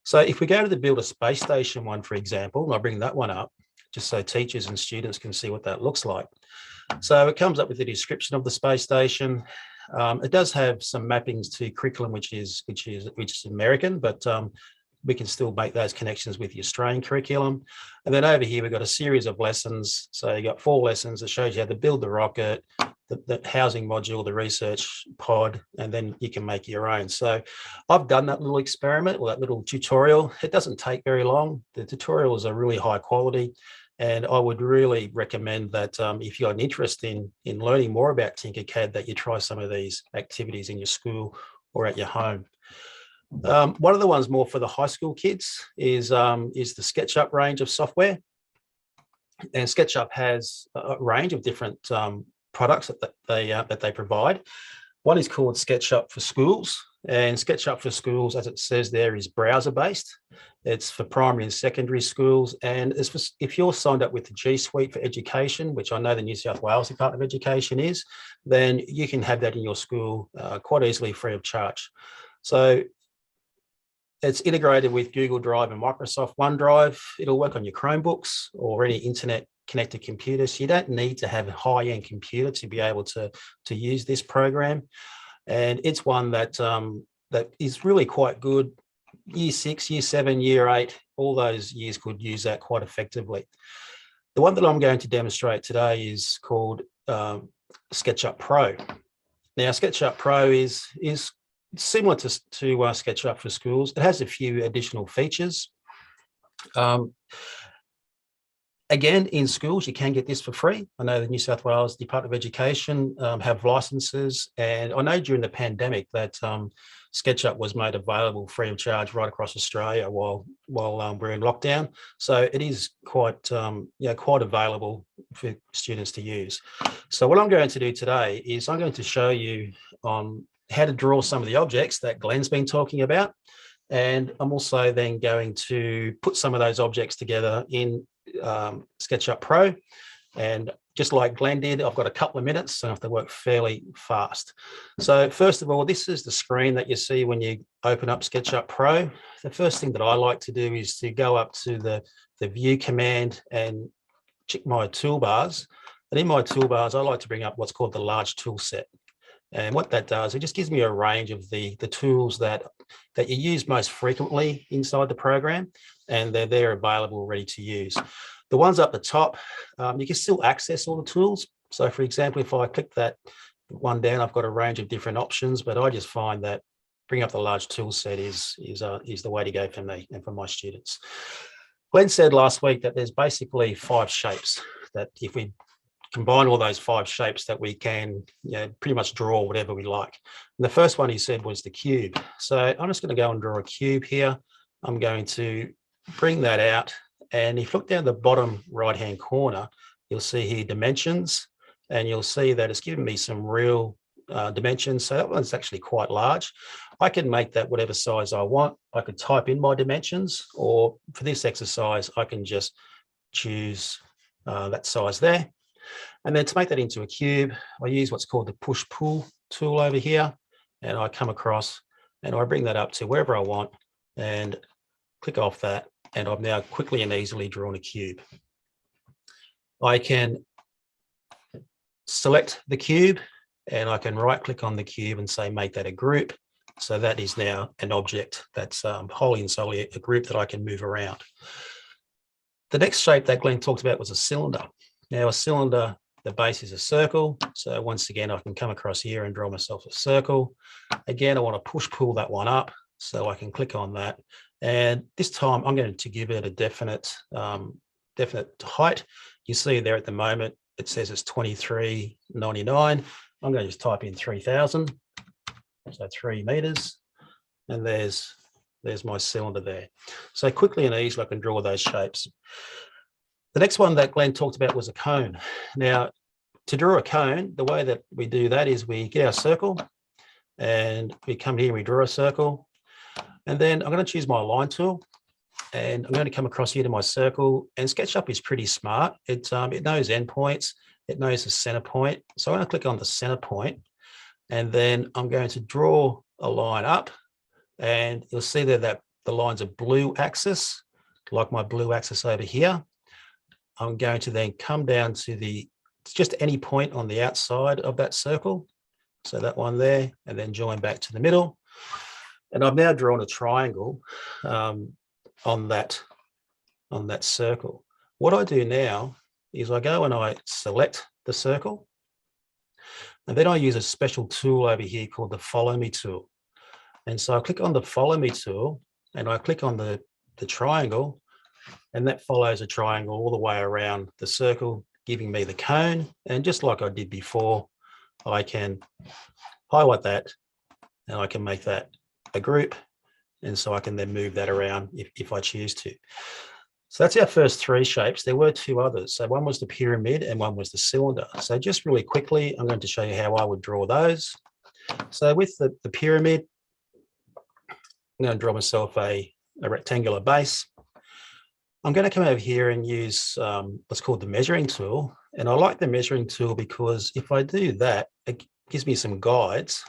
So if we go to the build a space station one, for example, and I'll bring that one up just so teachers and students can see what that looks like. So it comes up with a description of the space station. It does have some mappings to curriculum, which is American, but we can still make those connections with the Australian curriculum. And then over here, we've got a series of lessons. So you got 4 lessons that shows you how to build the rocket, the housing module, the research pod, and then you can make your own. So I've done that little experiment or that little tutorial. It doesn't take very long. The tutorials are really high quality. And I would really recommend that if you're an interest in learning more about Tinkercad, that you try some of these activities in your school or at your home. One of the ones more for the high school kids is the Sketchup range of software. And Sketchup has a range of different products that they provide. One is called Sketchup for Schools, and Sketchup for Schools, as it says there, is browser-based. It's for primary and secondary schools, and it's for, if you're signed up with the G Suite for Education, which I know the New South Wales Department of Education is, then you can have that in your school quite easily free of charge. So it's integrated with Google Drive and Microsoft OneDrive. It'll work on your Chromebooks or any internet connected computer. So you don't need to have a high-end computer to be able to use this program. And it's one that that is really quite good. Year 6, Year 7, Year 8, all those years could use that quite effectively. The one that I'm going to demonstrate today is called Sketchup Pro. Now, Sketchup Pro is similar to Sketchup for Schools. It has a few additional features. Again, in schools, you can get this for free. I know the New South Wales Department of Education have licenses, and I know during the pandemic that Sketchup was made available free of charge right across Australia while we're in lockdown. So it is quite quite available for students to use. So what I'm going to do today is I'm going to show you how to draw some of the objects that Glenn's been talking about, and I'm also then going to put some of those objects together in SketchUp Pro, And just like Glenn did, I've got a couple of minutes, so I have to work fairly fast. So first of all, this is the screen that you see when you open up SketchUp Pro. The first thing that I like to do is to go up to the view command and check my toolbars. And in my toolbars, I like to bring up what's called the large tool set. And what that does, it just gives me a range of the tools that you use most frequently inside the program, and they're there available, ready to use. The ones up the top, you can still access all the tools. So for example, if I click that one down, I've got a range of different options, but I just find that bring up the large tool set is the way to go for me and for my students. Glenn said last week that there's basically 5 shapes that if we combine all those 5 shapes that we can pretty much draw whatever we like. And the first one he said was the cube. So I'm just going to go and draw a cube here. I'm going to bring that out. And if you look down the bottom right-hand corner, you'll see here dimensions, and you'll see that it's giving me some real dimensions. So that one's actually quite large. I can make that whatever size I want. I could type in my dimensions, or for this exercise, I can just choose that size there. And then to make that into a cube, I use what's called the push-pull tool over here, and I come across and I bring that up to wherever I want and click off that. And I've now quickly and easily drawn a cube. I can select the cube and I can right click on the cube and say, make that a group. So that is now an object that's wholly and solely a group that I can move around. The next shape that Glenn talked about was a cylinder. Now a cylinder, the base is a circle. So once again, I can come across here and draw myself a circle. Again, I want to push pull that one up. So I can click on that. And this time I'm going to give it a definite height. You see there at the moment, it says it's 23.99. I'm going to just type in 3,000. So 3 meters. And there's my cylinder there. So quickly and easily I can draw those shapes. The next one that Glenn talked about was a cone. Now, to draw a cone, the way that we do that is we get our circle and we come here and we draw a circle. And then I'm going to choose my line tool and I'm going to come across here to my circle, and SketchUp is pretty smart. It knows endpoints, it knows the center point. So I'm going to click on the center point and then I'm going to draw a line up, and you'll see there that the line's a blue axis, like my blue axis over here. I'm going to then come down to just any point on the outside of that circle. So that one there, and then join back to the middle. And I've now drawn a triangle on that circle. What I do now is I go and I select the circle, and then I use a special tool over here called the Follow Me tool. And so I click on the Follow Me tool and I click on the triangle, and that follows a triangle all the way around the circle, giving me the cone. And just like I did before, I can highlight that and I can make that a group, and so I can then move that around if I choose to. So that's our first 3 shapes. There were 2 others. So one was the pyramid and one was the cylinder. So just really quickly, I'm going to show you how I would draw those. So with the pyramid, I'm going to draw myself a rectangular base. I'm going to come over here and use what's called the measuring tool. And I like the measuring tool because if I do that, it gives me some guides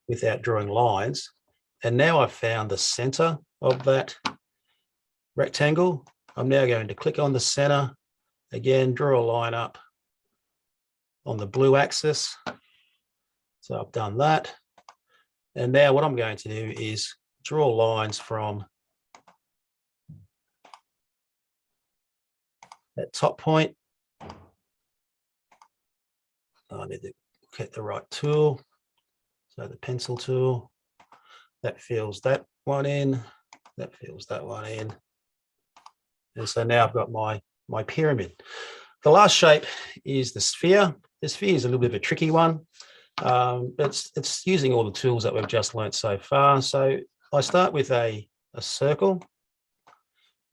without drawing lines. And now I've found the center of that rectangle. I'm now going to click on the center, again, draw a line up on the blue axis. So I've done that. And now what I'm going to do is draw lines from that top point. I need to get the right tool. So the pencil tool, that fills that one in, that fills that one in. And so now I've got my pyramid. The last shape is the sphere. The sphere is a little bit of a tricky one, but it's using all the tools that we've just learnt so far. So I start with a circle,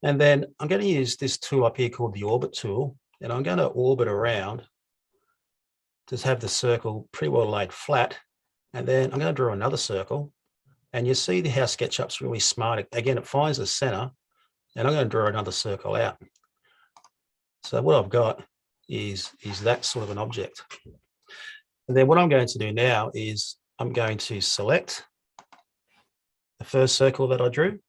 and then I'm going to use this tool up here called the orbit tool, and I'm going to orbit around to have the circle pretty well laid flat. And then I'm going to draw another circle, and you see how SketchUp's really smart. Again, it finds the center, and I'm going to draw another circle out. So what I've got is that sort of an object. And then what I'm going to do now is I'm going to select the first circle that I drew.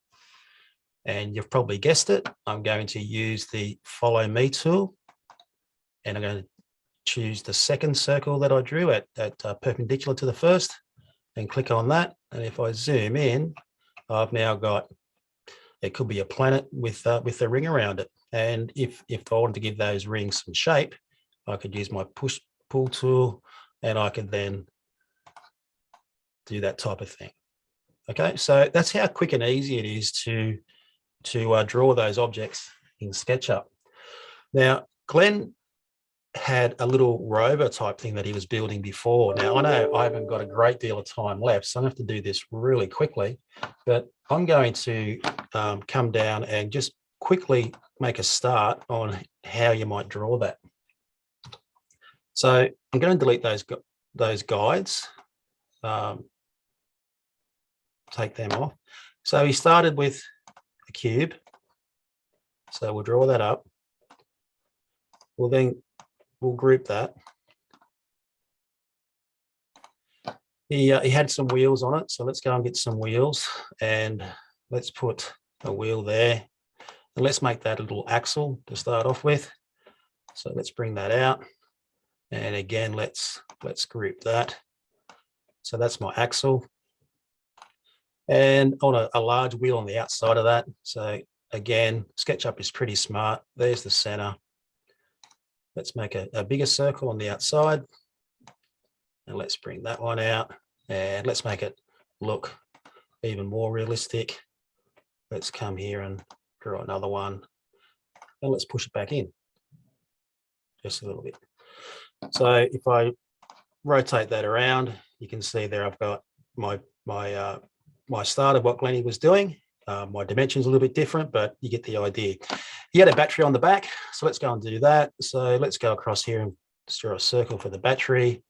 And you've probably guessed it. I'm going to use the Follow Me tool. And I'm going to choose the second circle that I drew at perpendicular to the first and click on that. And if I zoom in, I've now got, it could be a planet with a ring around it. And if I wanted to give those rings some shape, I could use my pull tool and I could then do that type of thing. Okay, so that's how quick and easy it is to draw those objects in SketchUp. Now, Glenn had a little rover type thing that he was building before. Now, I know I haven't got a great deal of time left, so I'm going to have to do this really quickly, but I'm going to come down and just quickly make a start on how you might draw that. So I'm going to delete those guides, take them off. So he started with a cube. So we'll draw that up. We'll group that. He had some wheels on it, so let's go and get some wheels and let's put a wheel there. And let's make that a little axle to start off with. So let's bring that out. And again, let's group that. So that's my axle. And on a large wheel on the outside of that. So again, SketchUp is pretty smart. There's the center. Let's make a bigger circle on the outside. And let's bring that one out. And let's make it look even more realistic. Let's come here and draw another one. And let's push it back in. Just a little bit. So if I rotate that around, you can see there I've got my start of what Glennie was doing. My dimensions a little bit different, but you get the idea. He had a battery on the back, so let's go and do that. So let's go across here and just draw a circle for the battery.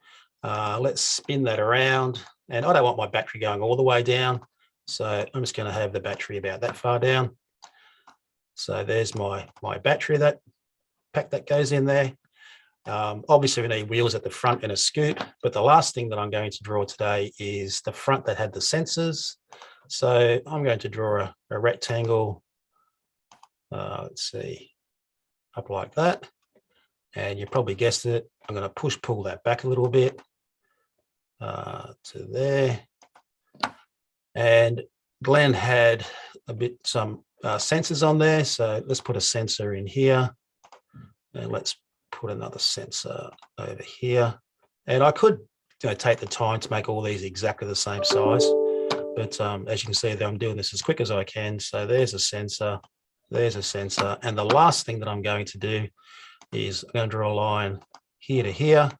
Let's spin that around, and I don't want my battery going all the way down, so I'm just going to have the battery about that far down. So there's my battery, that pack that goes in there. Obviously we need wheels at the front and a scoop, but the last thing that I'm going to draw today is the front that had the sensors. So I'm going to draw a rectangle, let's see, up like that. And you probably guessed it, I'm going to pull that back a little bit to there. And Glenn had some sensors on there. So let's put a sensor in here and let's put another sensor over here. And I could take the time to make all these exactly the same size, but as you can see there, I'm doing this as quick as I can. So there's a sensor, and the last thing that I'm going to do is I'm going to draw a line here to here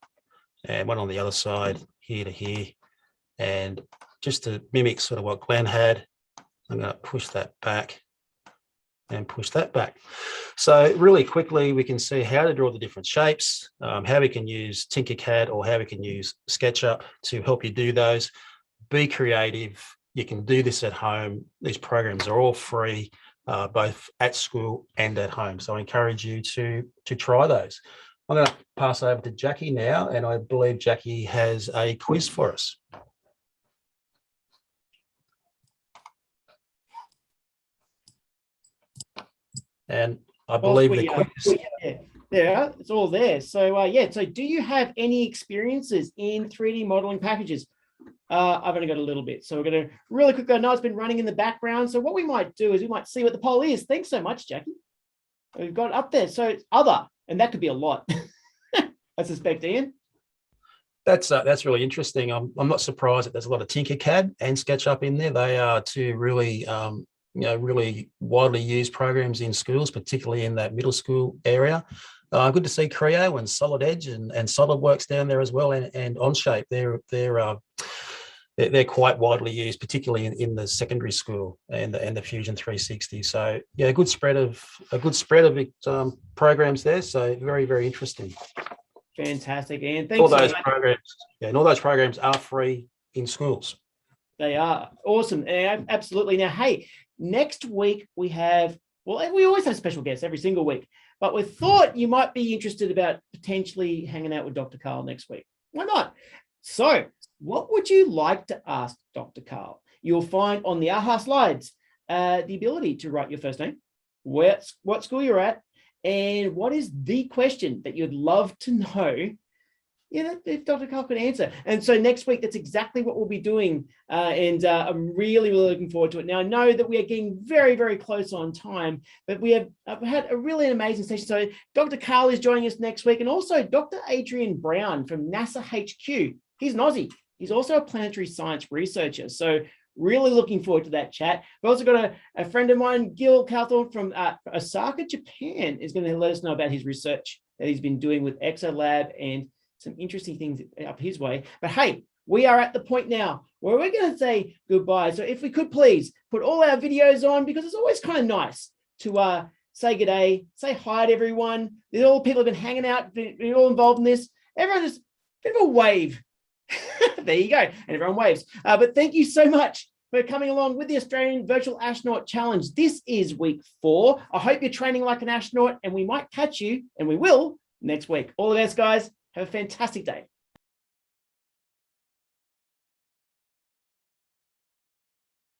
and one on the other side here to here. And just to mimic sort of what Glenn had, I'm going to push that back and push that back. So really quickly, we can see how to draw the different shapes, how we can use Tinkercad or how we can use SketchUp to help you do those. Be creative. You can do this at home. These programs are all free, both at school and at home. So I encourage you to try those. I'm going to pass over to Jackie now, and I believe Jackie has a quiz for us. And I believe the quiz. Yeah, it's all there. So so do you have any experiences in 3D modeling packages? I've only got a little bit, so we're going to really quick. I know it's been running in the background. So what we might do is we might see what the poll is. Thanks so much, Jackie. We've got it up there. So it's other, and that could be a lot. I suspect, Ian. That's really interesting. I'm not surprised that there's a lot of Tinkercad and SketchUp in there. They are two really really widely used programs in schools, particularly in that middle school area. Good to see Creo and Solid Edge and SolidWorks down there as well, and Onshape. They're quite widely used, particularly in the secondary school and the Fusion 360. So yeah, a good spread of programs there. So very, very interesting. Fantastic, Ian. Thanks. All those programs, and all those programs are free in schools. They are awesome. Absolutely. Now, hey, next week we have, well, we always have special guests every single week, but we thought you might be interested about potentially hanging out with Dr. Carl next week. Why not? So what would you like to ask Dr. Carl? You'll find on the AHA slides the ability to write your first name, what school you're at, and what is the question that you'd love to know, if Dr. Carl could answer. And so next week, that's exactly what we'll be doing. And I'm really, really looking forward to it. Now, I know that we are getting very, very close on time, but we have had a really amazing session. So Dr. Carl is joining us next week, and also Dr. Adrian Brown from NASA HQ. He's an Aussie. He's also a planetary science researcher. So really looking forward to that chat. We've also got a friend of mine, Gil Cawthorne from Osaka, Japan, is going to let us know about his research that he's been doing with ExoLab and some interesting things up his way. But hey, we are at the point now where we're going to say goodbye. So if we could please put all our videos on, because it's always kind of nice to say good day, say hi to everyone. There's all the people have been hanging out, been all involved in this. Everyone just a bit of a wave. There you go. And everyone waves. But thank you so much for coming along with the Australian Virtual Astronaut Challenge. This is week 4. I hope you're training like an astronaut, and we might catch you, and we will, next week. All the best, guys. Have a fantastic day.